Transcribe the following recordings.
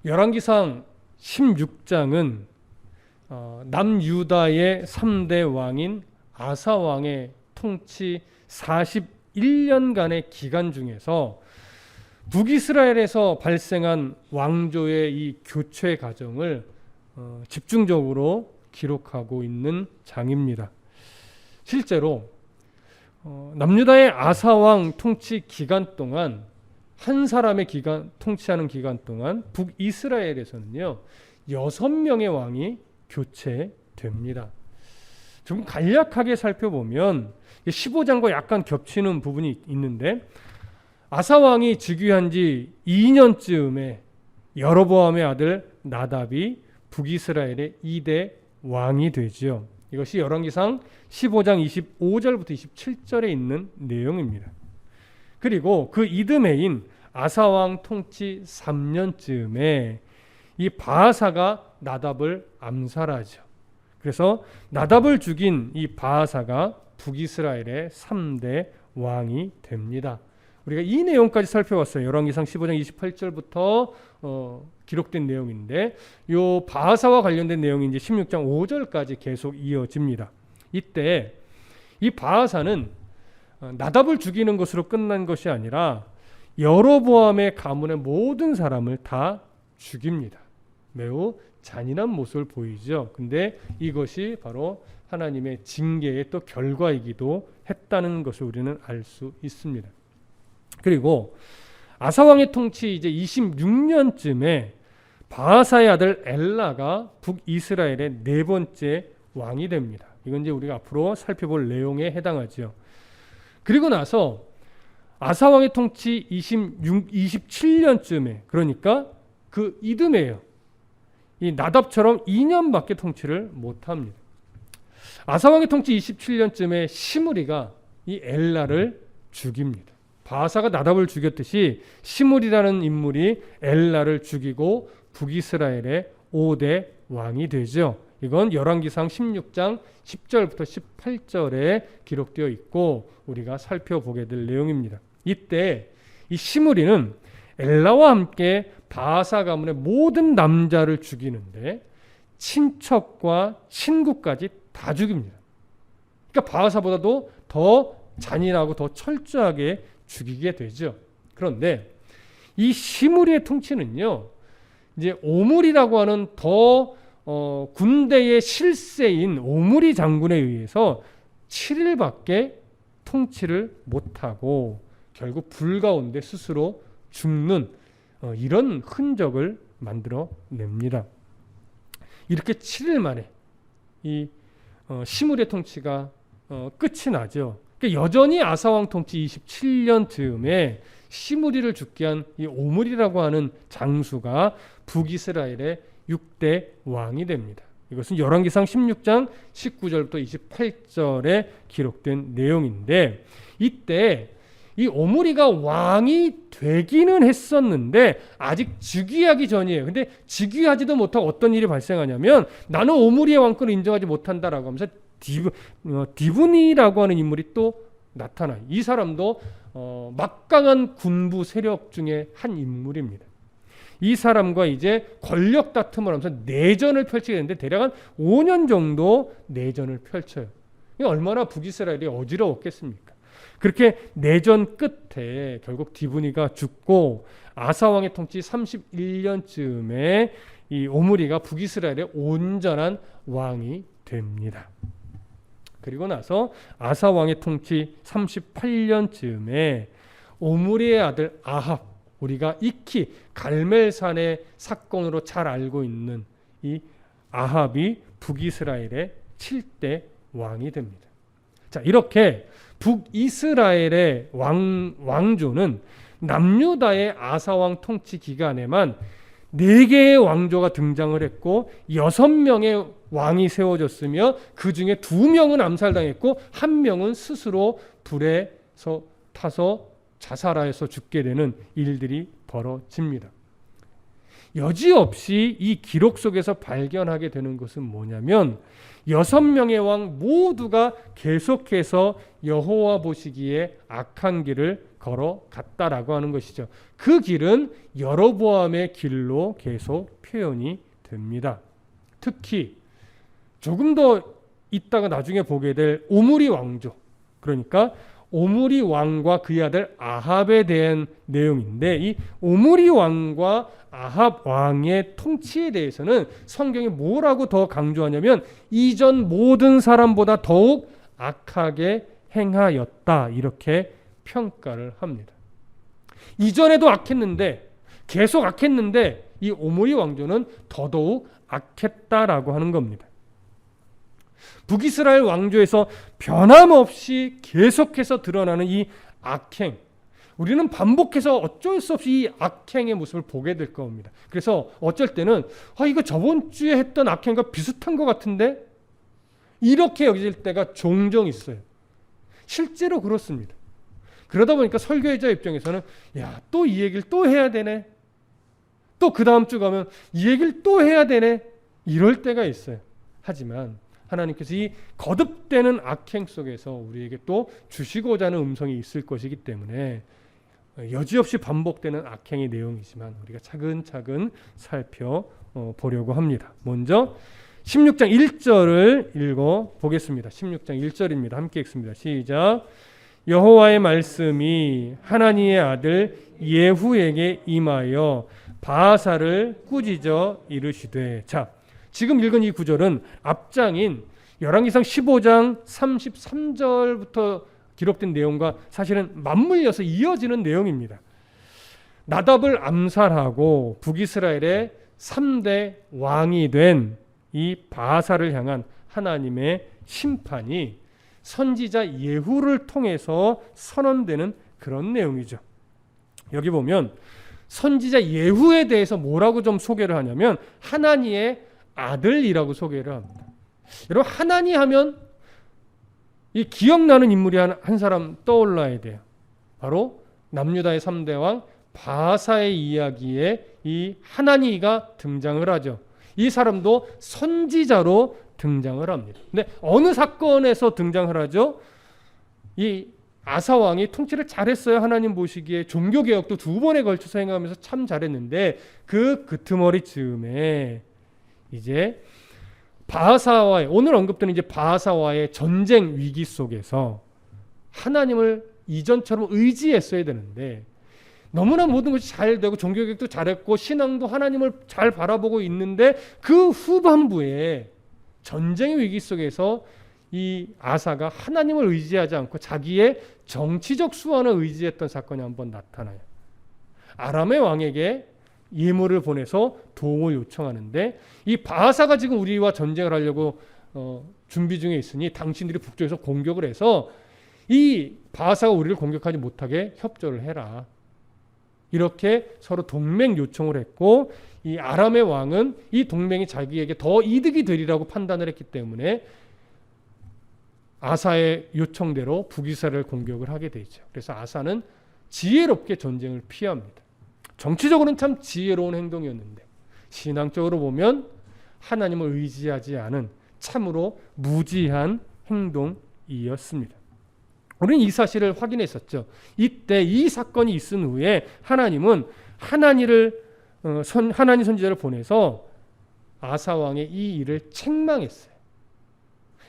열왕기상 16장은 남유다의 3대 왕인 아사 왕의 통치 41년간의 기간 중에서 북이스라엘에서 발생한 왕조의 이 교체 과정을 집중적으로 기록하고 있는 장입니다. 실제로 남유다의 아사 왕 통치 기간 동안 한 사람의 통치하는 기간 동안 북이스라엘에서는요 6명의 왕이 교체됩니다. 좀 간략하게 살펴보면 15장과 약간 겹치는 부분이 있는데 아사 왕이 즉위한 지 2년쯤에 여로보암의 아들 나답이 북이스라엘의 2대 왕이 되지요. 이것이 열왕기상 15장 25절부터 27절에 있는 내용입니다. 그리고 그 이듬해인 아사 왕 통치 3년쯤에 이 바아사가 나답을 암살하죠. 그래서 나답을 죽인 이 바아사가 북이스라엘의 3대 왕이 됩니다. 우리가 이 내용까지 살펴봤어요. 열왕기상 15장 28절부터 기록된 내용인데 요 바아사와 관련된 내용이 이제 16장 5절까지 계속 이어집니다. 이때 이 바아사는 나답을 죽이는 것으로 끝난 것이 아니라 여로보암의 가문의 모든 사람을 다 죽입니다. 매우 잔인한 모습을 보이죠. 근데 이것이 바로 하나님의 징계의 또 결과이기도 했다는 것을 우리는 알 수 있습니다. 그리고 아사 왕의 통치 이제 26년쯤에 바아사의 아들 엘라가 북이스라엘의 네 번째 왕이 됩니다. 이건 이제 우리가 앞으로 살펴볼 내용에 해당하죠. 그리고 나서 아사 왕의 통치 27년쯤에 그러니까 그 이듬해요. 이 나답처럼 2년밖에 통치를 못합니다. 아사 왕의 통치 27년쯤에 시므리가 이 엘라를 죽입니다. 바아사가 나답을 죽였듯이 시므리라는 인물이 엘라를 죽이고 북이스라엘의 5대 왕이 되죠. 이건 열왕기상 16장 10절부터 18절에 기록되어 있고 우리가 살펴보게 될 내용입니다. 이때 이 시므리는 엘라와 함께 바아사 가문의 모든 남자를 죽이는데 친척과 친구까지 다 죽입니다. 그러니까 바아사보다도 더 잔인하고 더 철저하게 죽이게 되죠. 그런데 이 시므리의 통치는요, 이제 오므리라고 하는 더 군대의 실세인 오므리 장군에 의해서 7일밖에 통치를 못하고 결국 불 가운데 스스로 죽는 이런 흔적을 만들어냅니다. 이렇게 7일 만에 이 시므리의 통치가 끝이 나죠. 그러니까 여전히 아사왕 통치 27년 즈음에 시므리를 죽게 한 이 오므리라고 하는 장수가 북이스라엘의 6대 왕이 됩니다. 이것은 열왕기상 16장 19절부터 28절에 기록된 내용인데 이때 이 오므리가 왕이 되기는 했었는데 아직 즉위하기 전이에요. 근데 즉위하지도 못하고 어떤 일이 발생하냐면 나는 오므리의 왕권을 인정하지 못한다라고 하면서 디브니라고 하는 인물이 또 나타나요. 이 사람도 막강한 군부 세력 중에 한 인물입니다. 이 사람과 이제 권력 다툼을 하면서 내전을 펼치게 되는데 대략 한 5년 정도 내전을 펼쳐요. 얼마나 북이스라엘이 어지러웠겠습니까? 그렇게 내전 끝에 결국 디브니가 죽고 아사왕의 통치 31년쯤에 이 오므리가 북이스라엘의 온전한 왕이 됩니다. 그리고 나서 아사왕의 통치 38년쯤에 오므리의 아들 아합, 우리가 익히 갈멜산의 사건으로 잘 알고 있는 이 아합이 북이스라엘의 7대 왕이 됩니다. 자, 이렇게 북이스라엘의 왕조는 남유다의 아사왕 통치 기간에만 4개의 왕조가 등장을 했고 6명의 왕이 세워졌으며 그 중에 2명은 암살당했고 1명은 스스로 불에 타서 자살하여서 죽게 되는 일들이 벌어집니다. 여지없이 이 기록 속에서 발견하게 되는 것은 뭐냐면 6명의 왕 모두가 계속해서 여호와 보시기에 악한 길을 걸어갔다라고 하는 것이죠. 그 길은 여로보암의 길로 계속 표현이 됩니다. 특히 조금 더 이따가 나중에 보게 될 오므리 왕조, 그러니까 오므리 왕과 그의 아들 아합에 대한 내용인데, 이 오므리 왕과 아합 왕의 통치에 대해서는 성경이 뭐라고 더 강조하냐면 이전 모든 사람보다 더욱 악하게 행하였다, 이렇게 평가를 합니다. 이전에도 악했는데, 계속 악했는데 이 오므리 왕조는 더더욱 악했다라고 하는 겁니다. 북이스라엘 왕조에서 변함없이 계속해서 드러나는 이 악행, 우리는 반복해서 어쩔 수 없이 이 악행의 모습을 보게 될 겁니다. 그래서 어쩔 때는 이거 저번 주에 했던 악행과 비슷한 것 같은데, 이렇게 여겨질 때가 종종 있어요. 실제로 그렇습니다. 그러다 보니까 설교자 입장에서는 또 이 얘기를 또 해야 되네, 또 그 다음 주 가면 이 얘기를 또 해야 되네, 이럴 때가 있어요. 하지만 하나님께서 이 거듭되는 악행 속에서 우리에게 또 주시고자 하는 음성이 있을 것이기 때문에 여지없이 반복되는 악행의 내용이지만 우리가 차근차근 살펴보려고 합니다. 먼저 16장 1절을 읽어보겠습니다. 16장 1절입니다. 함께 읽습니다. 시작. 여호와의 말씀이 하나니의 아들 예후에게 임하여 바하사를 꾸짖어 이르시되. 자, 지금 읽은 이 구절은 앞장인 열왕기상 15장 33절부터 기록된 내용과 사실은 맞물려서 이어지는 내용입니다. 나답을 암살하고 북이스라엘의 3대 왕이 된 이 바하사를 향한 하나님의 심판이 선지자 예후를 통해서 선언되는 그런 내용이죠. 여기 보면 선지자 예후에 대해서 뭐라고 좀 소개를 하냐면 하나니의 아들이라고 소개를 합니다. 여러분, 하나니 하면 이 기억나는 인물이 한 사람 떠올라야 돼요. 바로 남유다의 3대 왕 바하사의 이야기에 이 하나니가 등장을 하죠. 이 사람도 선지자로 등장을 합니다. 근데 어느 사건에서 등장을 하죠? 이 아사 왕이 통치를 잘했어요. 하나님 보시기에 종교개혁도 2번에 걸쳐서 행하면서 참 잘했는데 그 끄트머리 즈음에 이제 바하사와의, 오늘 언급되는 이제 바하사와의 전쟁 위기 속에서 하나님을 이전처럼 의지했어야 되는데 너무나 모든 것이 잘 되고 종교개혁도 잘했고 신앙도 하나님을 잘 바라보고 있는데 그 후반부에 전쟁의 위기 속에서 이 아사가 하나님을 의지하지 않고 자기의 정치적 수완을 의지했던 사건이 한번 나타나요. 아람의 왕에게 예물을 보내서 도움을 요청하는데 이 바하사가 지금 우리와 전쟁을 하려고 준비 중에 있으니 당신들이 북쪽에서 공격을 해서 이 바하사가 우리를 공격하지 못하게 협조를 해라. 이렇게 서로 동맹 요청을 했고 이 아람의 왕은 이 동맹이 자기에게 더 이득이 되리라고 판단을 했기 때문에 아사의 요청대로 북이스라엘을 공격을 하게 되죠. 그래서 아사는 지혜롭게 전쟁을 피합니다. 정치적으로는 참 지혜로운 행동이었는데 신앙적으로 보면 하나님을 의지하지 않은 참으로 무지한 행동이었습니다. 우리는 이 사실을 확인했었죠. 이때 이 사건이 있은 후에 하나님은 하나니 선지자를 보내서 아사 왕의 이 일을 책망했어요.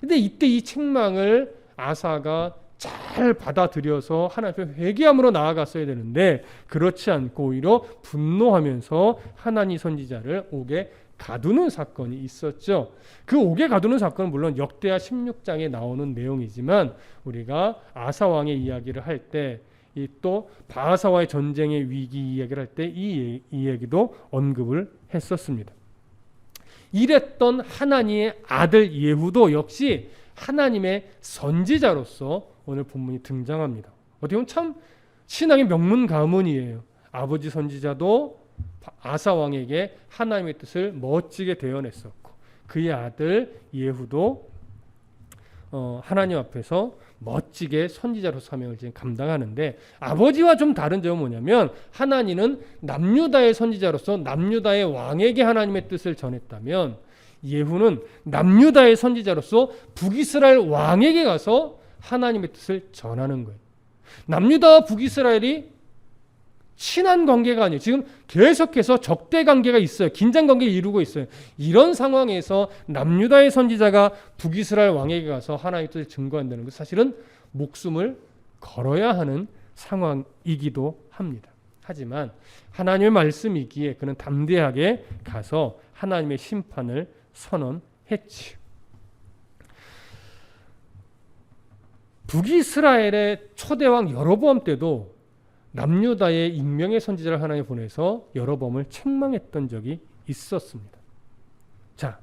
근데 이때 이 책망을 아사가 잘 받아들여서 하나님 앞에 회개함으로 나아갔어야 되는데 그렇지 않고 오히려 분노하면서 하나니 선지자를 옥에 가두는 사건이 있었죠. 그 옥에 가두는 사건은 물론 역대하 16장에 나오는 내용이지만 우리가 아사 왕의 이야기를 할 때 이 또 바하사와의 전쟁의 위기 이야기를 할 때 이 얘기도 언급을 했었습니다. 이랬던 하나님의 아들 예후도 역시 하나님의 선지자로서 오늘 본문이 등장합니다. 어떻게 보면 참 신앙의 명문 가문이에요. 아버지 선지자도 아사 왕에게 하나님의 뜻을 멋지게 대언했었고 그의 아들 예후도 하나님 앞에서 멋지게 선지자로 사명을 지금 감당하는데, 아버지와 좀 다른 점은 뭐냐면 하나니는 남유다의 선지자로서 남유다의 왕에게 하나님의 뜻을 전했다면, 예후는 남유다의 선지자로서 북이스라엘 왕에게 가서 하나님의 뜻을 전하는 거예요. 남유다와 북이스라엘이 친한 관계가 아니에요. 지금 계속해서 적대 관계가 있어요. 긴장 관계를 이루고 있어요. 이런 상황에서 남유다의 선지자가 북이스라엘 왕에게 가서 하나님의 뜻을 증거한다는 것, 사실은 목숨을 걸어야 하는 상황이기도 합니다. 하지만 하나님의 말씀이기에 그는 담대하게 가서 하나님의 심판을 선언했지요. 북이스라엘의 초대왕 여로보암 때도 남유다의 익명의 선지자를 하나님이 보내서 여로보암을 책망했던 적이 있었습니다. 자,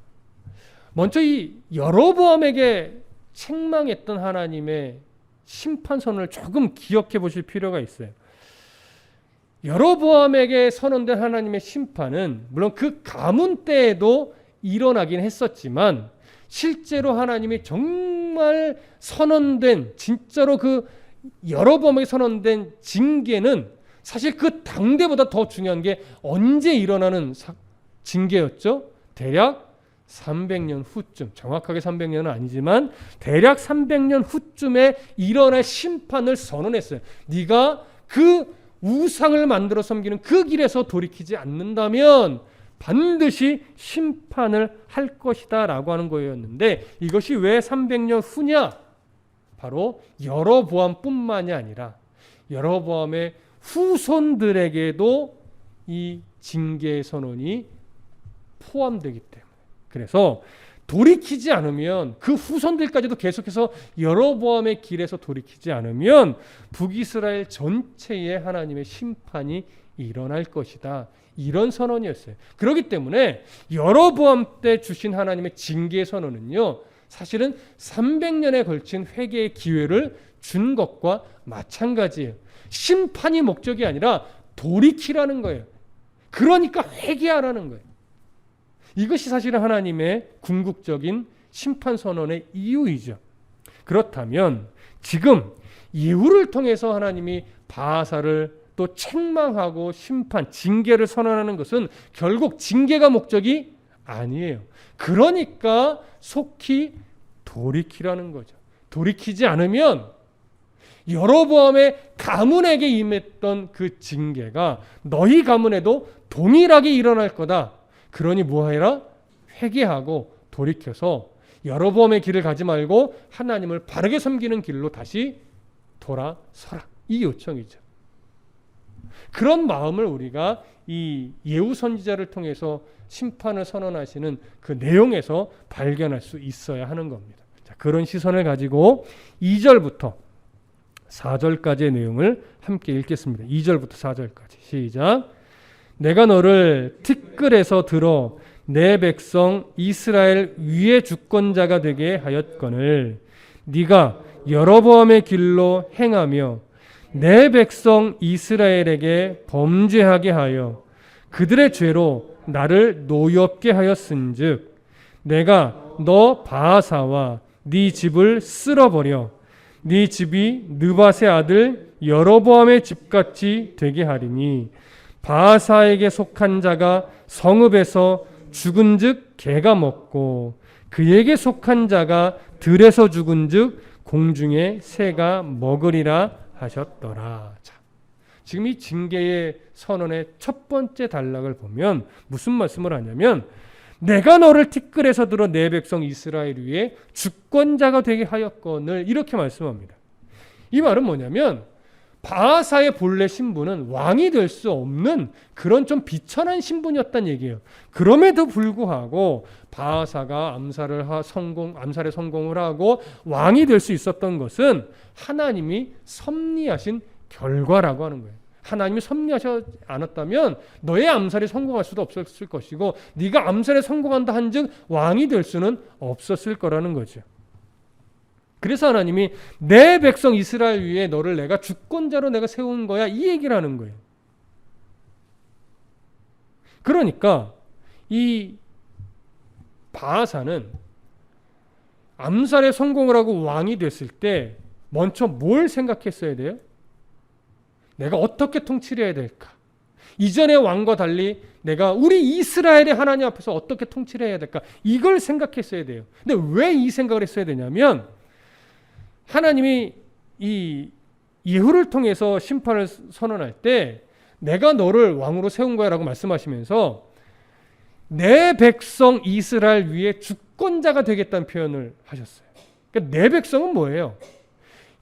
먼저 이 여로보암에게 책망했던 하나님의 심판 선언을 조금 기억해 보실 필요가 있어요. 여로보암에게 선언된 하나님의 심판은 물론 그 가문 때에도 일어나긴 했었지만, 실제로 하나님이 정말 선언된, 진짜로 그 여로보암에게 선언된 징계는 사실 그 당대보다 더 중요한 게 언제 일어나는 징계였죠? 대략 300년 후쯤, 정확하게 300년은 아니지만 대략 300년 후쯤에 일어날 심판을 선언했어요. 네가 그 우상을 만들어 섬기는 그 길에서 돌이키지 않는다면 반드시 심판을 할 것이다 라고 하는 거였는데, 이것이 왜 300년 후냐? 바로 여로보암뿐만이 아니라 여로보암의 후손들에게도 이 징계 선언이 포함되기 때문에, 그래서 돌이키지 않으면, 그 후손들까지도 계속해서 여로보암의 길에서 돌이키지 않으면 북이스라엘 전체에 하나님의 심판이 일어날 것이다, 이런 선언이었어요. 그렇기 때문에 여로보암 때 주신 하나님의 징계 선언은요, 사실은 300년에 걸친 회개의 기회를 준 것과 마찬가지예요. 심판이 목적이 아니라 돌이키라는 거예요. 그러니까 회개하라는 거예요. 이것이 사실은 하나님의 궁극적인 심판 선언의 이유이죠. 그렇다면 지금 예후를 통해서 하나님이 바하사를 또 책망하고 심판, 징계를 선언하는 것은 결국 징계가 목적이 아니에요. 그러니까 속히 돌이키라는 거죠. 돌이키지 않으면 여로보암의 가문에게 임했던 그 징계가 너희 가문에도 동일하게 일어날 거다. 그러니 뭐해라? 회개하고 돌이켜서 여로보암의 길을 가지 말고 하나님을 바르게 섬기는 길로 다시 돌아서라. 이 요청이죠. 그런 마음을 우리가 이 예후 선지자를 통해서 심판을 선언하시는 그 내용에서 발견할 수 있어야 하는 겁니다. 자, 그런 시선을 가지고 2절부터 4절까지의 내용을 함께 읽겠습니다. 2절부터 4절까지 시작. 내가 너를 티끌에서 들어 내 백성 이스라엘 위의 주권자가 되게 하였거늘 네가 여로보암의 길로 행하며 내 백성 이스라엘에게 범죄하게 하여 그들의 죄로 나를 노엽게 하였은즉 내가 너 바하사와 네 집을 쓸어버려 네 집이 느밧의 아들 여로보암의 집같이 되게 하리니 바하사에게 속한 자가 성읍에서 죽은즉 개가 먹고 그에게 속한 자가 들에서 죽은즉 공중에 새가 먹으리라 하셨더라. 자, 지금 이 징계의 선언의 첫 번째 단락을 보면 무슨 말씀을 하냐면 내가 너를 티끌에서 들어 내 백성 이스라엘 위에 주권자가 되게 하였거늘 이렇게 말씀합니다. 이 말은 뭐냐면 바하사의 본래 신분은 왕이 될 수 없는 그런 좀 비천한 신분이었단 얘기예요. 그럼에도 불구하고 바하사가 암살에 성공을 하고 왕이 될 수 있었던 것은 하나님이 섭리하신 결과라고 하는 거예요. 하나님이 섭리하지 않았다면 너의 암살에 성공할 수도 없었을 것이고 네가 암살에 성공한다 한즉 왕이 될 수는 없었을 거라는 거죠. 그래서 하나님이 내 백성 이스라엘 위에 너를 내가 주권자로 내가 세운 거야 이 얘기를 하는 거예요. 그러니까 이 바하사는 암살에 성공을 하고 왕이 됐을 때 먼저 뭘 생각했어야 돼요? 내가 어떻게 통치를 해야 될까? 이전의 왕과 달리 내가 우리 이스라엘의 하나님 앞에서 어떻게 통치를 해야 될까? 이걸 생각했어야 돼요. 근데 왜 이 생각을 했어야 되냐면 하나님이 이 예후를 통해서 심판을 선언할 때 내가 너를 왕으로 세운 거야 라고 말씀하시면서 내 백성 이스라엘 위에 주권자가 되겠다는 표현을 하셨어요. 그러니까 내 백성은 뭐예요?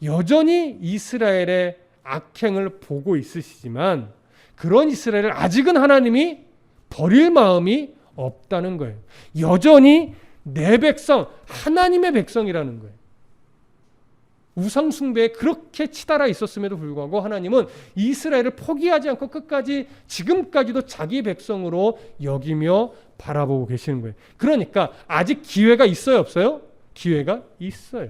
여전히 이스라엘의 악행을 보고 있으시지만 그런 이스라엘을 아직은 하나님이 버릴 마음이 없다는 거예요. 여전히 내 백성, 하나님의 백성이라는 거예요. 우상 숭배에 그렇게 치달아 있었음에도 불구하고 하나님은 이스라엘을 포기하지 않고 끝까지 지금까지도 자기 백성으로 여기며 바라보고 계시는 거예요. 그러니까 아직 기회가 있어요, 없어요? 기회가 있어요.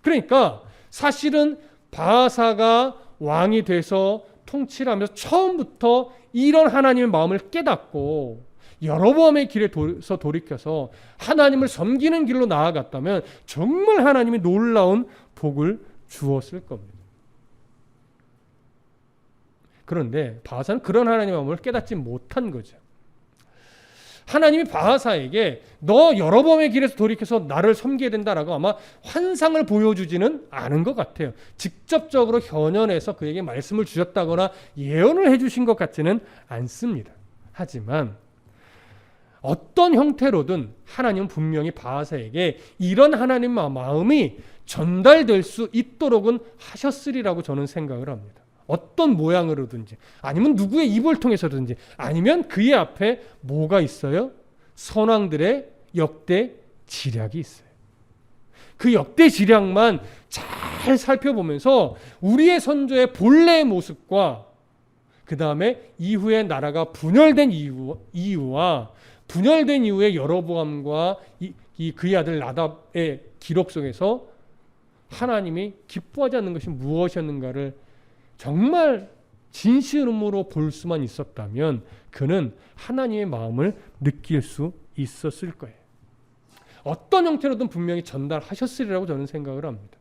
그러니까 사실은 바아사가 왕이 돼서 통치를 하면서 처음부터 이런 하나님의 마음을 깨닫고 여로보암의 길에서 돌이켜서 하나님을 섬기는 길로 나아갔다면 정말 하나님이 놀라운 복을 주었을 겁니다. 그런데 바아사는 그런 하나님의 마음을 깨닫지 못한 거죠. 하나님이 바아사에게 너 여로보암의 길에서 돌이켜서 나를 섬겨야 된다라고 아마 환상을 보여주지는 않은 것 같아요. 직접적으로 현현해서 그에게 말씀을 주셨다거나 예언을 해주신 것 같지는 않습니다. 하지만 어떤 형태로든 하나님은 분명히 바아사에게 이런 하나님의 마음이 전달될 수 있도록은 하셨으리라고 저는 생각을 합니다. 어떤 모양으로든지 아니면 누구의 입을 통해서든지 아니면 그의 앞에 뭐가 있어요? 선왕들의 역대 지략이 있어요. 그 역대 지략만 잘 살펴보면서 우리의 선조의 본래의 모습과 그 다음에 이후에 나라가 분열된 이유와 분열된 이후에 여로보암과 그의 아들 나답의 기록 속에서 하나님이 기뻐하지 않는 것이 무엇이었는가를 정말 진실음으로 볼 수만 있었다면 그는 하나님의 마음을 느낄 수 있었을 거예요. 어떤 형태로든 분명히 전달하셨으리라고 저는 생각을 합니다.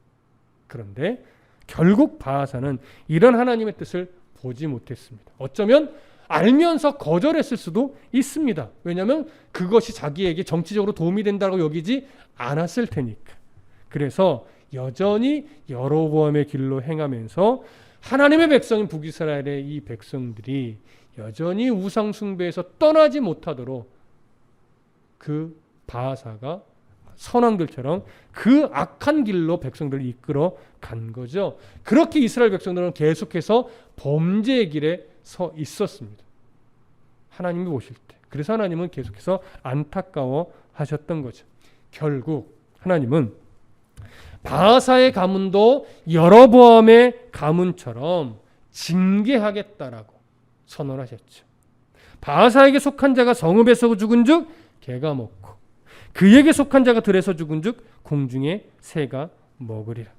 그런데 결국 바아사는 이런 하나님의 뜻을 보지 못했습니다. 어쩌면 알면서 거절했을 수도 있습니다. 왜냐하면 그것이 자기에게 정치적으로 도움이 된다고 여기지 않았을 테니까. 그래서 여전히 여로보암의 길로 행하면서 하나님의 백성인 북이스라엘의 이 백성들이 여전히 우상 숭배에서 떠나지 못하도록 그 바아사가 선왕들처럼 그 악한 길로 백성들을 이끌어 간 거죠. 그렇게 이스라엘 백성들은 계속해서 범죄의 길에 서 있었습니다. 하나님이 보실 때. 그래서 하나님은 계속해서 안타까워 하셨던 거죠. 결국 하나님은 바아사의 가문도 여로보암의 가문처럼 징계하겠다라고 선언하셨죠. 바아사에게 속한 자가 성읍에서 죽은즉 개가 먹고 그에게 속한 자가 들에서 죽은즉 공중의 새가 먹으리라.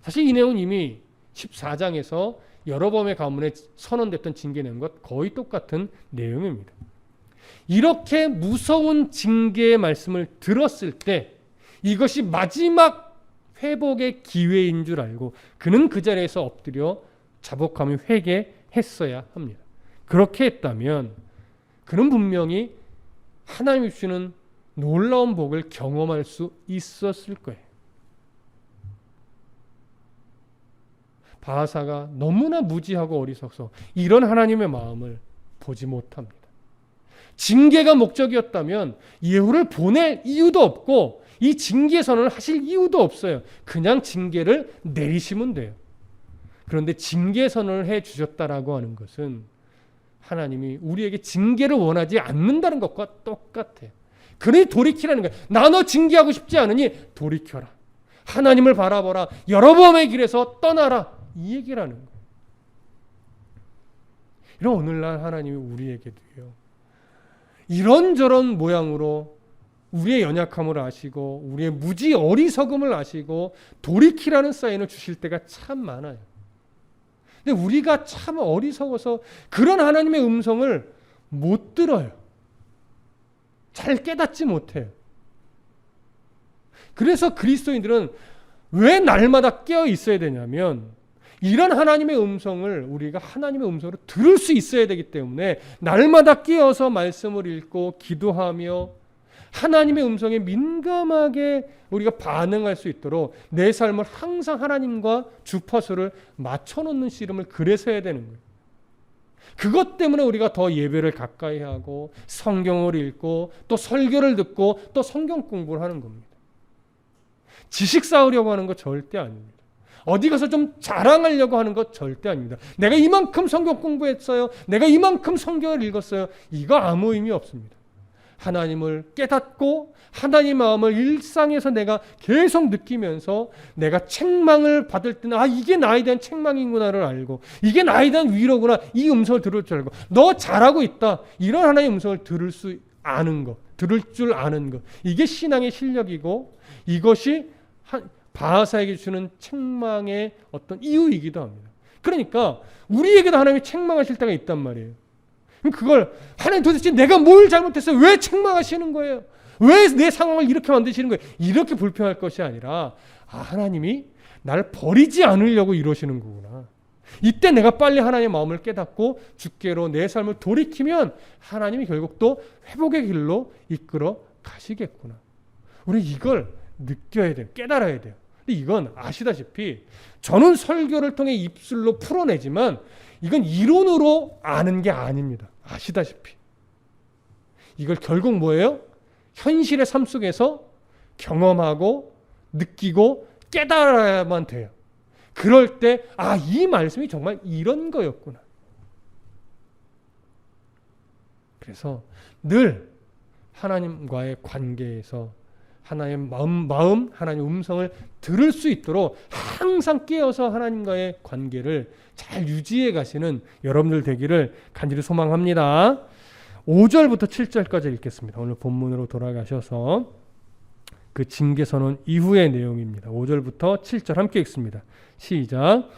사실 이 내용은 이미 14장에서 여로보암의 가문에 선언됐던 징계 내용과 거의 똑같은 내용입니다. 이렇게 무서운 징계의 말씀을 들었을 때 이것이 마지막 회복의 기회인 줄 알고 그는 그 자리에서 엎드려 자복하며 회개했어야 합니다. 그렇게 했다면 그는 분명히 하나님이 주시는 놀라운 복을 경험할 수 있었을 거예요. 바아사가 너무나 무지하고 어리석어서 이런 하나님의 마음을 보지 못합니다. 징계가 목적이었다면 예후를 보낼 이유도 없고 이 징계 선언을 하실 이유도 없어요. 그냥 징계를 내리시면 돼요. 그런데 징계 선언을 해 주셨다라고 하는 것은 하나님이 우리에게 징계를 원하지 않는다는 것과 똑같아요. 그러니 돌이키라는 거예요. 나 너 징계하고 싶지 않으니 돌이켜라. 하나님을 바라보라. 여로보암의 길에서 떠나라. 이 얘기라는 거예요. 이런 오늘날 하나님이 우리에게도요. 이런저런 모양으로 우리의 연약함을 아시고 우리의 무지 어리석음을 아시고 돌이키라는 사인을 주실 때가 참 많아요. 근데 우리가 참 어리석어서 그런 하나님의 음성을 못 들어요. 잘 깨닫지 못해요. 그래서 그리스도인들은 왜 날마다 깨어 있어야 되냐면 이런 하나님의 음성을 우리가 하나님의 음성으로 들을 수 있어야 되기 때문에 날마다 깨어서 말씀을 읽고 기도하며 하나님의 음성에 민감하게 우리가 반응할 수 있도록 내 삶을 항상 하나님과 주파수를 맞춰놓는 씨름을 그래서 해야 되는 거예요. 그것 때문에 우리가 더 예배를 가까이 하고 성경을 읽고 또 설교를 듣고 또 성경 공부를 하는 겁니다. 지식 쌓으려고 하는 거 절대 아닙니다. 어디 가서 좀 자랑하려고 하는 것 절대 아닙니다. 내가 이만큼 성경 공부했어요. 내가 이만큼 성경을 읽었어요. 이거 아무 의미 없습니다. 하나님을 깨닫고 하나님 마음을 일상에서 내가 계속 느끼면서 내가 책망을 받을 때는 이게 나에 대한 책망이구나를 알고 이게 나에 대한 위로구나 이 음성을 들을 줄 알고 너 잘하고 있다 이런 하나님의 음성을 들을 줄 아는 것 이게 신앙의 실력이고 이것이 바하사에게 주는 책망의 어떤 이유이기도 합니다. 그러니까 우리에게도 하나님이 책망하실 때가 있단 말이에요. 그걸 하나님 도대체 내가 뭘 잘못했어요? 왜 책망하시는 거예요? 왜 내 상황을 이렇게 만드시는 거예요? 이렇게 불평할 것이 아니라 하나님이 날 버리지 않으려고 이러시는 거구나. 이때 내가 빨리 하나님의 마음을 깨닫고 주께로 내 삶을 돌이키면 하나님이 결국 또 회복의 길로 이끌어 가시겠구나. 우리 이걸 느껴야 돼요. 깨달아야 돼요. 근데 이건 아시다시피 저는 설교를 통해 입술로 풀어내지만 이건 이론으로 아는 게 아닙니다. 아시다시피. 이걸 결국 뭐예요? 현실의 삶 속에서 경험하고 느끼고 깨달아야만 돼요. 그럴 때 이 말씀이 정말 이런 거였구나. 그래서 늘 하나님과의 관계에서 하나님의 마음, 하나님의 음성을 들을 수 있도록 항상 깨어서 하나님과의 관계를 잘 유지해 가시는 여러분들 되기를 간절히 소망합니다. 5절부터 7절까지 읽겠습니다. 오늘 본문으로 돌아가셔서 그 징계선언 이후의 내용입니다. 5절부터 7절 함께 읽습니다. 시작.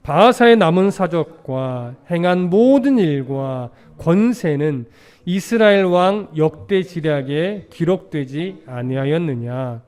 바하사의 남은 사적과 행한 모든 일과 권세는 이스라엘 왕 역대 지략에 기록되지 아니하였느냐.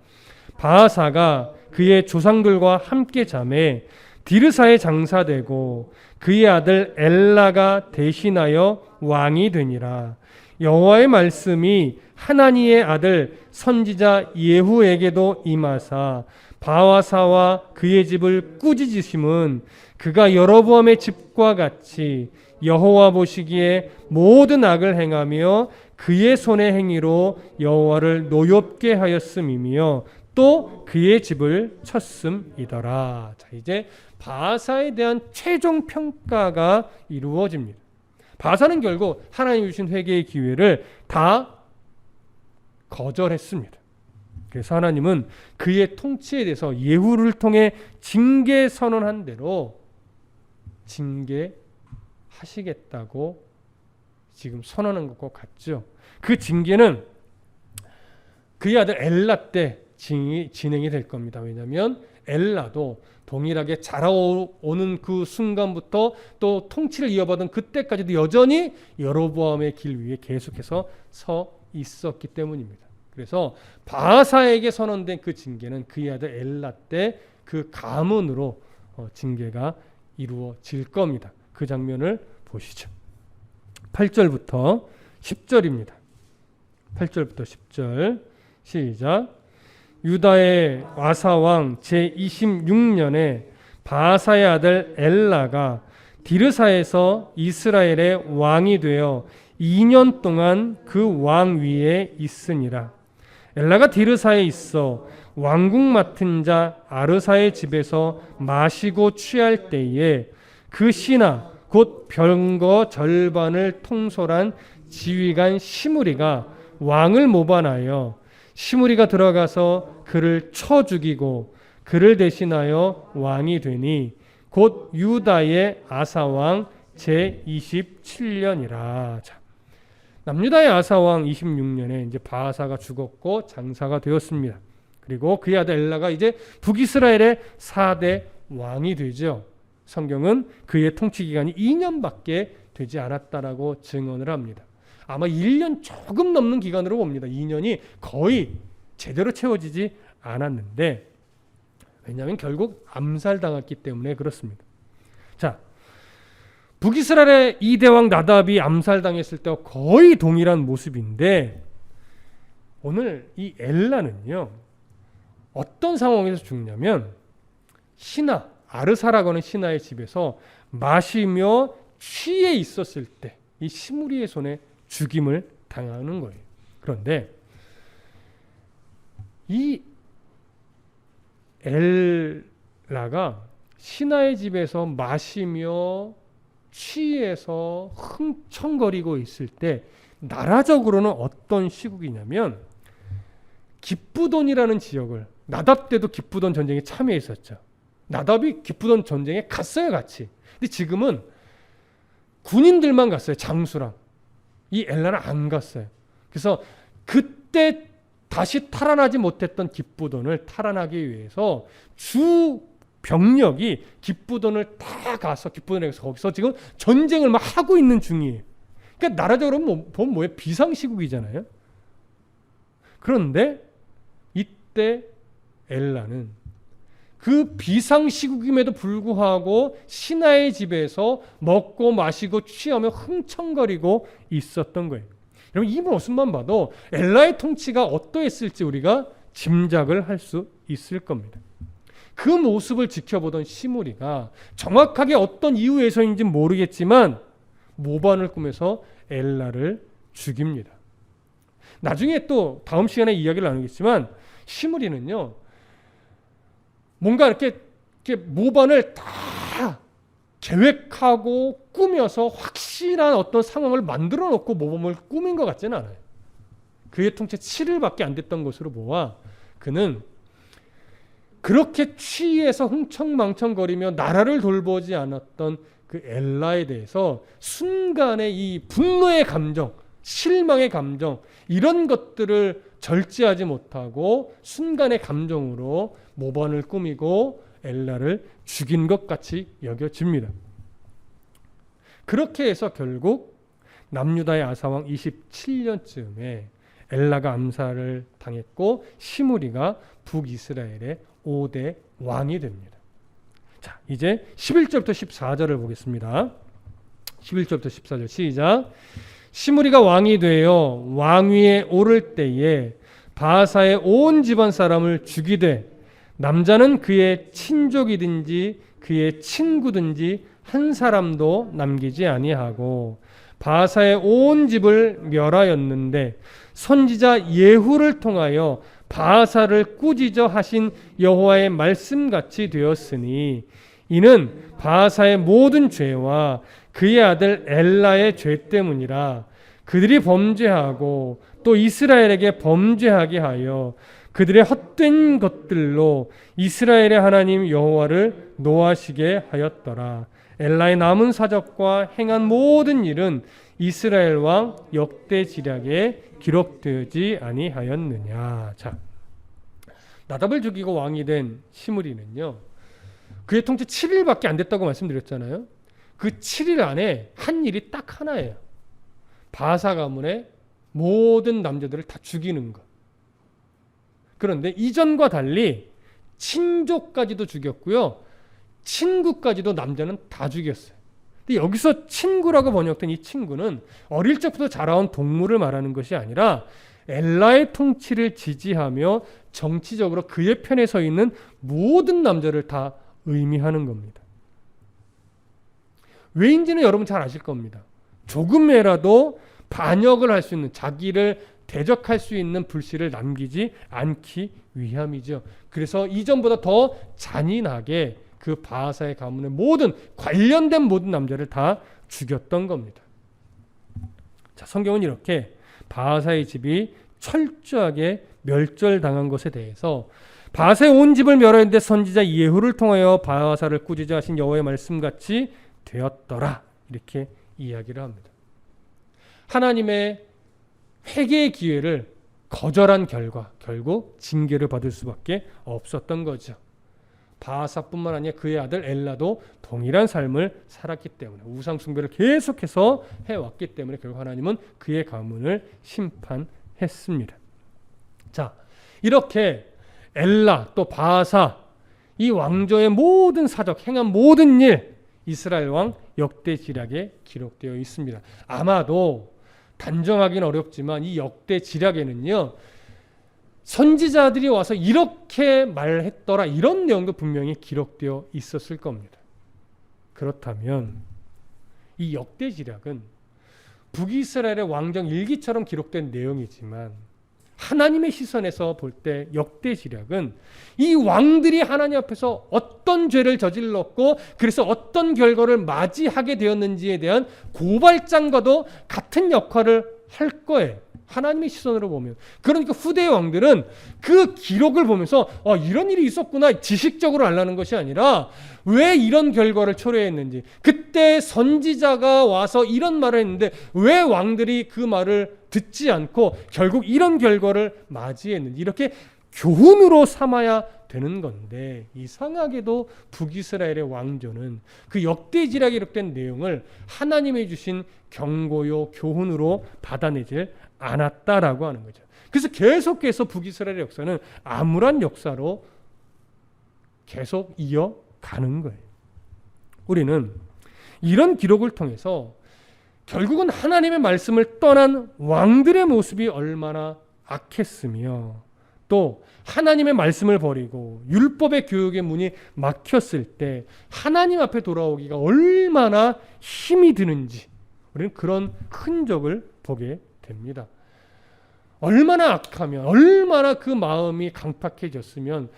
바하사가 그의 조상들과 함께 잠에 디르사에 장사되고 그의 아들 엘라가 대신하여 왕이 되니라. 여호와의 말씀이 하나니의 아들 선지자 예후에게도 임하사 바하사와 그의 집을 꾸짖으심은 그가 여로보암의 집과 같이 여호와 보시기에 모든 악을 행하며 그의 손의 행위로 여호와를 노엽게 하였음이며 또 그의 집을 쳤음이더라. 자, 이제 바하사에 대한 최종 평가가 이루어집니다. 바하사는 결국 하나님이 주신 회개의 기회를 다 거절했습니다. 그래서 하나님은 그의 통치에 대해서 예후를 통해 징계 선언한 대로 징계하시겠다고 지금 선언한 것과 같죠. 그 징계는 그의 아들 엘라 때 진행이 될 겁니다. 왜냐하면 엘라도 동일하게 자라오는 그 순간부터 또 통치를 이어받은 그때까지도 여전히 여로보암의 길 위에 계속해서 서 있었기 때문입니다. 그래서 바하사에게 선언된 그 징계는 그의 아들 엘라 때 그 가문으로 징계가 이루어질 겁니다. 그 장면을 보시죠. 8절부터 10절입니다. 8절부터 10절 시작. 유다의 아사왕 제26년에 바하사의 아들 엘라가 디르사에서 이스라엘의 왕이 되어 2년 동안 그 왕 위에 있으니라. 엘라가 디르사에 있어 왕궁 맡은 자 아르사의 집에서 마시고 취할 때에 그 신하 곧 병거 절반을 통솔한 지휘관 시므리가 왕을 모반하여 시므리가 들어가서 그를 쳐 죽이고 그를 대신하여 왕이 되니 곧 유다의 아사왕 제27년이라. 자, 남유다의 아사왕 26년에 이제 바하사가 죽었고 장사가 되었습니다. 그리고 그의 아들 엘라가 이제 북이스라엘의 4대 왕이 되죠. 성경은 그의 통치 기간이 2년밖에 되지 않았다라고 증언을 합니다. 아마 1년 조금 넘는 기간으로 봅니다. 2년이 거의 제대로 채워지지 않았는데, 왜냐하면 결국 암살당했기 때문에 그렇습니다. 자, 북이스라엘의 이대왕 나답이 암살당했을 때와 거의 동일한 모습인데 오늘 이 엘라는요 어떤 상황에서 죽냐면 신하 아르사라고 하는 신하의 집에서 마시며 취해 있었을 때 이 시므리의 손에 죽임을 당하는 거예요. 그런데 이 엘라가 신하의 집에서 마시며 취해서 흥청거리고 있을 때 나라적으로는 어떤 시국이냐면 기브돈이라는 지역을 나답 때도 기브돈 전쟁에 참여했었죠. 나답이 기브돈 전쟁에 갔어요, 같이. 근데 지금은 군인들만 갔어요, 장수랑. 이 엘라는 안 갔어요. 그래서 그때 다시 탈환하지 못했던 기브돈을 탈환하기 위해서 주 병력이 기브돈을 다 가서 기브돈에서 거기서 지금 전쟁을 막 하고 있는 중이에요. 그러니까 나라적으로 보면 뭐예요? 비상시국이잖아요. 그런데 이때 엘라는 그 비상시국임에도 불구하고 신하의 집에서 먹고 마시고 취하며 흥청거리고 있었던 거예요. 여러분 이 모습만 봐도 엘라의 통치가 어떠했을지 우리가 짐작을 할 수 있을 겁니다. 그 모습을 지켜보던 시므리가 정확하게 어떤 이유에서인지 모르겠지만 모반을 꾸며서 엘라를 죽입니다. 나중에 또 다음 시간에 이야기를 나누겠지만 시므리는요 뭔가 이렇게 모반을 다 계획하고 꾸며서 확실한 어떤 상황을 만들어 놓고 모범을 꾸민 것 같지는 않아요. 그의 통치 7일밖에 안 됐던 것으로 보아 그는 그렇게 취해서 흥청망청거리며 나라를 돌보지 않았던 그 엘라에 대해서 순간의 이 분노의 감정, 실망의 감정 이런 것들을 절제하지 못하고 순간의 감정으로 모반을 꾸미고 엘라를 죽인 것 같이 여겨집니다. 그렇게 해서 결국 남유다의 아사왕 27년쯤에 엘라가 암살을 당했고 시므리가 북이스라엘의 5대 왕이 됩니다. 자, 이제 11절부터 14절을 보겠습니다. 11절부터 14절 시작. 시므리가 왕이 되어 왕위에 오를 때에 바하사의 온 집안 사람을 죽이되 남자는 그의 친족이든지 그의 친구든지 한 사람도 남기지 아니하고 바하사의 온 집을 멸하였는데 선지자 예후를 통하여 바하사를 꾸짖어 하신 여호와의 말씀같이 되었으니 이는 바하사의 모든 죄와 그의 아들 엘라의 죄 때문이라. 그들이 범죄하고 또 이스라엘에게 범죄하게 하여 그들의 헛된 것들로 이스라엘의 하나님 여호와를 노하시게 하였더라. 엘라의 남은 사적과 행한 모든 일은 이스라엘 왕 역대지략에 기록되지 아니하였느냐. 자, 나답을 죽이고 왕이 된 시므리는요, 그의 통치 7일밖에 안 됐다고 말씀드렸잖아요. 그 7일 안에 한 일이 딱 하나예요. 바하사 가문의 모든 남자들을 다 죽이는 것. 그런데 이전과 달리 친족까지도 죽였고요, 친구까지도 남자는 다 죽였어요. 근데 여기서 친구라고 번역된 이 친구는 어릴 적부터 자라온 동물을 말하는 것이 아니라 엘라의 통치를 지지하며 정치적으로 그의 편에 서 있는 모든 남자를 다 의미하는 겁니다. 왜인지는 여러분 잘 아실 겁니다. 조금이라도 반역을 할 수 있는, 자기를 대적할 수 있는 불씨를 남기지 않기 위함이죠. 그래서 이전보다 더 잔인하게 그 바하사의 가문의 모든 관련된 모든 남자를 다 죽였던 겁니다. 자, 성경은 이렇게 바하사의 집이 철저하게 멸절당한 것에 대해서 바하사의 온 집을 멸하였는데 선지자 예후를 통하여 바하사를 꾸짖어 하신 여호와의 말씀같이 되었더라, 이렇게 이야기를 합니다. 하나님의 회개의 기회를 거절한 결과 결국 징계를 받을 수밖에 없었던 거죠. 바하사뿐만 아니라 그의 아들 엘라도 동일한 삶을 살았기 때문에, 우상 숭배를 계속해서 해왔기 때문에 결국 하나님은 그의 가문을 심판했습니다. 자, 이렇게 엘라 또 바하사 이 왕조의 모든 사적, 행한 모든 일, 이스라엘 왕 역대지략에 기록되어 있습니다. 아마도 단정하기는 어렵지만 이 역대지략에는요, 선지자들이 와서 이렇게 말했더라, 이런 내용도 분명히 기록되어 있었을 겁니다. 그렇다면 이 역대지략은 북이스라엘의 왕정 일기처럼 기록된 내용이지만 하나님의 시선에서 볼 때 역대지략은 이 왕들이 하나님 앞에서 어떤 죄를 저질렀고 그래서 어떤 결과를 맞이하게 되었는지에 대한 고발장과도 같은 역할을 할 거예요. 하나님의 시선으로 보면. 그러니까 후대의 왕들은 그 기록을 보면서 이런 일이 있었구나 지식적으로 알라는 것이 아니라 왜 이런 결과를 초래했는지, 그때 선지자가 와서 이런 말을 했는데 왜 왕들이 그 말을 듣지 않고 결국 이런 결과를 맞이했는지, 이렇게 교훈으로 삼아야 되는 건데, 이상하게도 북이스라엘의 왕조는 그 역대지략에 기록된 내용을 하나님이 주신 경고요 교훈으로 받아내질 않았다라고 하는 거죠. 그래서 계속해서 북이스라엘의 역사는 암울한 역사로 계속 이어가는 거예요. 우리는 이런 기록을 통해서 결국은 하나님의 말씀을 떠난 왕들의 모습이 얼마나 악했으며, 또 하나님의 말씀을 버리고 율법의 교육의 문이 막혔을 때 하나님 앞에 돌아오기가 얼마나 힘이 드는지 우리는 그런 흔적을 보게 됩니다. 얼마나 악하면, 얼마나 그 마음이 강팍해졌으면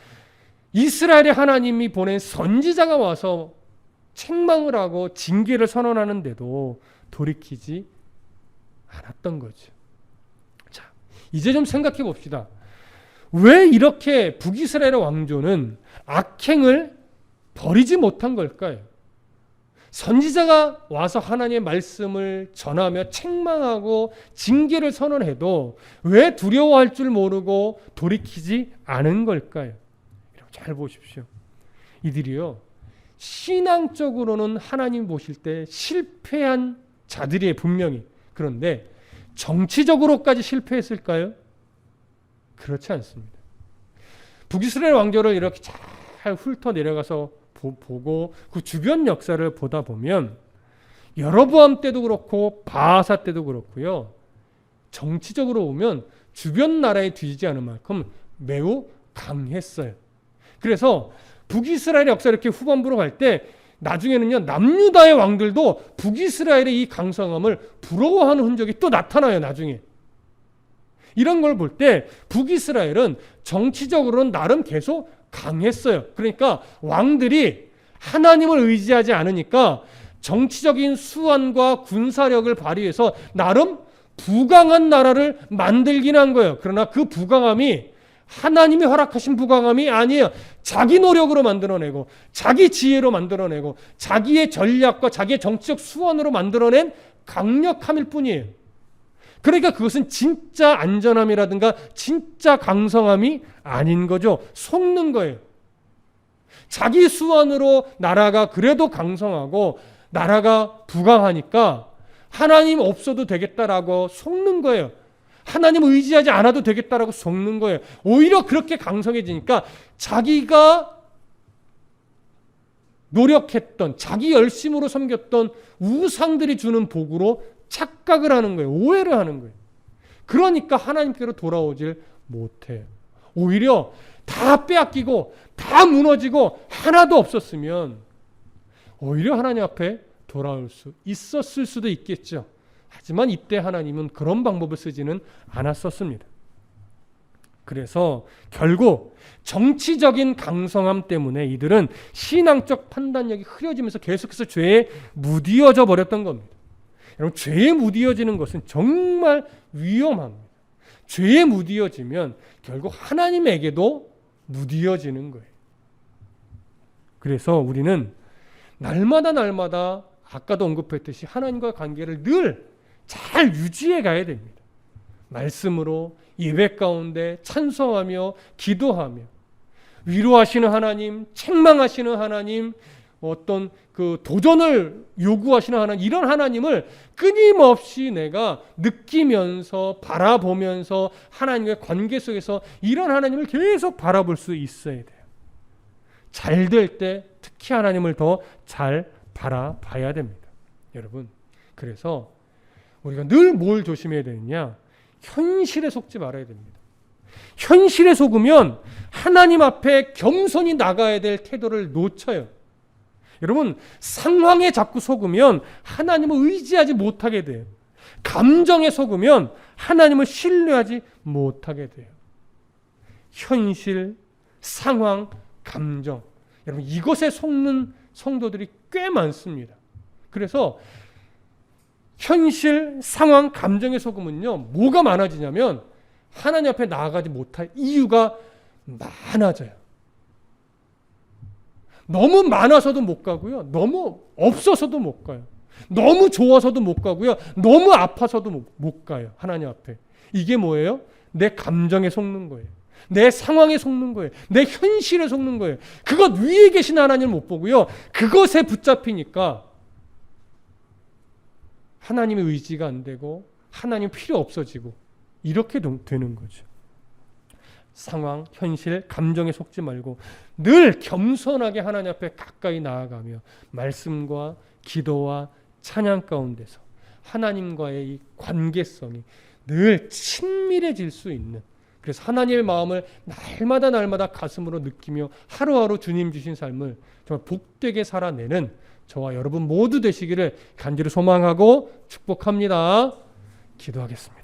이스라엘의 하나님이 보낸 선지자가 와서 책망을 하고 징계를 선언하는데도 돌이키지 않았던 거죠. 자, 이제 좀 생각해 봅시다. 왜 이렇게 북이스라엘의 왕조는 악행을 버리지 못한 걸까요? 선지자가 와서 하나님의 말씀을 전하며 책망하고 징계를 선언해도 왜 두려워할 줄 모르고 돌이키지 않은 걸까요? 잘 보십시오. 이들이요, 신앙적으로는 하나님 보실 때 실패한 자들이에요, 분명히. 그런데 정치적으로까지 실패했을까요? 그렇지 않습니다. 북이스라엘 왕조를 이렇게 잘 훑어 내려가서 보고 그 주변 역사를 보다 보면 여로보암 때도 그렇고 바하사 때도 그렇고요, 정치적으로 보면 주변 나라에 뒤지지 않을 만큼 매우 강했어요. 그래서 북이스라엘의 역사 이렇게 후반부로 갈 때 나중에는요, 남유다의 왕들도 북이스라엘의 이 강성함을 부러워하는 흔적이 또 나타나요. 나중에 이런 걸 볼 때 북이스라엘은 정치적으로는 나름 계속 강했어요. 그러니까 왕들이 하나님을 의지하지 않으니까 정치적인 수완과 군사력을 발휘해서 나름 부강한 나라를 만들긴 한 거예요. 그러나 그 부강함이 하나님이 허락하신 부강함이 아니에요. 자기 노력으로 만들어내고 자기 지혜로 만들어내고 자기의 전략과 자기의 정치적 수완으로 만들어낸 강력함일 뿐이에요. 그러니까 그것은 진짜 안전함이라든가 진짜 강성함이 아닌 거죠. 속는 거예요. 자기 수완으로 나라가 그래도 강성하고 나라가 부강하니까 하나님 없어도 되겠다라고 속는 거예요. 하나님 의지하지 않아도 되겠다라고 속는 거예요. 오히려 그렇게 강성해지니까 자기가 노력했던, 자기 열심으로 섬겼던 우상들이 주는 복으로 착각을 하는 거예요. 오해를 하는 거예요. 그러니까 하나님께로 돌아오질 못해요. 오히려 다 빼앗기고 다 무너지고 하나도 없었으면 오히려 하나님 앞에 돌아올 수 있었을 수도 있겠죠. 하지만 이때 하나님은 그런 방법을 쓰지는 않았었습니다. 그래서 결국 정치적인 강성함 때문에 이들은 신앙적 판단력이 흐려지면서 계속해서 죄에 무디어져 버렸던 겁니다. 여러분, 죄에 무디어지는 것은 정말 위험합니다. 죄에 무디어지면 결국 하나님에게도 무디어지는 거예요. 그래서 우리는 날마다 아까도 언급했듯이 하나님과 관계를 늘 잘 유지해 가야 됩니다. 말씀으로 예배 가운데 찬송하며 기도하며 위로하시는 하나님, 책망하시는 하나님, 어떤 그 도전을 요구하시는 하나님, 이런 하나님을 끊임없이 내가 느끼면서 바라보면서 하나님과의 관계 속에서 이런 하나님을 계속 바라볼 수 있어야 돼요. 잘 될 때 특히 하나님을 더 잘 바라봐야 됩니다. 여러분, 그래서 우리가 늘 뭘 조심해야 되느냐? 현실에 속지 말아야 됩니다. 현실에 속으면 하나님 앞에 겸손히 나가야 될 태도를 놓쳐요. 여러분, 상황에 자꾸 속으면 하나님을 의지하지 못하게 돼요. 감정에 속으면 하나님을 신뢰하지 못하게 돼요. 현실, 상황, 감정. 여러분, 이것에 속는 성도들이 꽤 많습니다. 그래서 현실, 상황, 감정에 속으면요, 뭐가 많아지냐면 하나님 앞에 나아가지 못할 이유가 많아져요. 너무 많아서도 못 가고요. 너무 없어서도 못 가요. 너무 좋아서도 못 가고요. 너무 아파서도 못 가요. 하나님 앞에. 이게 뭐예요? 내 감정에 속는 거예요. 내 상황에 속는 거예요. 내 현실에 속는 거예요. 그것 위에 계신 하나님을 못 보고요. 그것에 붙잡히니까 하나님의 의지가 안 되고 하나님 필요 없어지고 이렇게 되는 거죠. 상황, 현실, 감정에 속지 말고 늘 겸손하게 하나님 앞에 가까이 나아가며 말씀과 기도와 찬양 가운데서 하나님과의 이 관계성이 늘 친밀해질 수 있는, 그래서 하나님의 마음을 날마다 가슴으로 느끼며 하루하루 주님 주신 삶을 정말 복되게 살아내는 저와 여러분 모두 되시기를 간절히 소망하고 축복합니다. 기도하겠습니다.